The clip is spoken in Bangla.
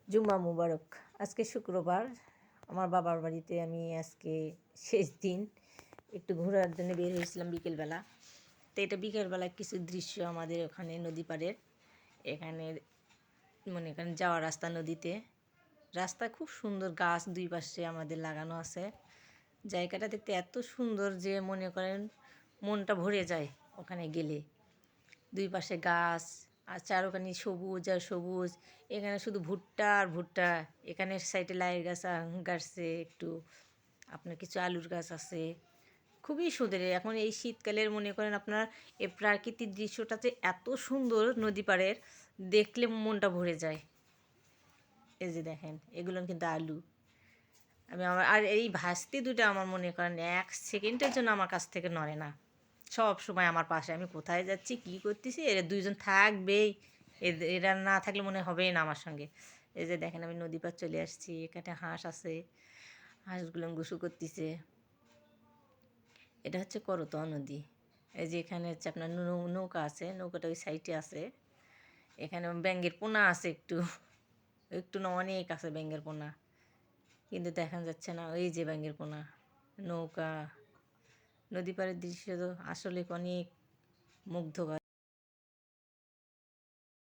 জুম্মা মুবারক। আজকে শুক্রবার, আমার বাবার বাড়িতে আমি আজকে শেষ দিন একটু ঘোরার জন্য বের হয়েছিলাম বিকেলবেলা। তো এটা বিকেলবেলা কিছু দৃশ্য আমাদের ওখানে নদী পাড়ের, এখানে মনে করেন যাওয়ার রাস্তা নদীতে। রাস্তা খুব সুন্দর, গাছ দুই পাশে আমাদের লাগানো আছে। জায়গাটা দেখতে এত সুন্দর যে মনে করেন মনটা ভরে যায় ওখানে গেলে। দুই পাশে গাছ আর চারোখানি সবুজ আর সবুজ। এখানে শুধু ভুট্টা আর ভুট্টা। এখানে সাইডে লাই গাছ গাছছে একটু, আপনার কিছু আলুর গাছ আছে। খুবই সুন্দর। এখন এই শীতকালের মনে করেন আপনার এই প্রাকৃতিক দৃশ্যটা যে এত সুন্দর নদী পাড়ের, দেখলে মনটা ভরে যায়। এই যে দেখেন, এগুলো কিন্তু আলু। আমি আমার আর এই ভাস্তি দুটো আমার মনে করেন এক সেকেন্ডের জন্য আমার কাছ থেকে নড়ে না। সব সময় আমার পাশে, আমি কোথায় যাচ্ছি কী করতেছি এরা দুইজন থাকবেই। এরা না থাকলে মনে হবেই না আমার সঙ্গে। এই যে দেখেন, আমি নদী পার চলে আসছি, এখানে হাঁস আছে, হাঁসগুলো গোসু করতেছে। এটা হচ্ছে করতোয়া নদী। এই যে এখানে হচ্ছে আপনার নৌকা আছে, নৌকাটা ওই সাইডে আছে। এখানে ব্যাঙের পোনা আছে একটু, একটু না অনেক আছে ব্যাঙের পোনা, কিন্তু দেখা যাচ্ছে না। ওই যে ব্যাঙের পোনা, নৌকা। নদী পাড়ের দৃশ্য তো আসলে অনেক মুগ্ধকর।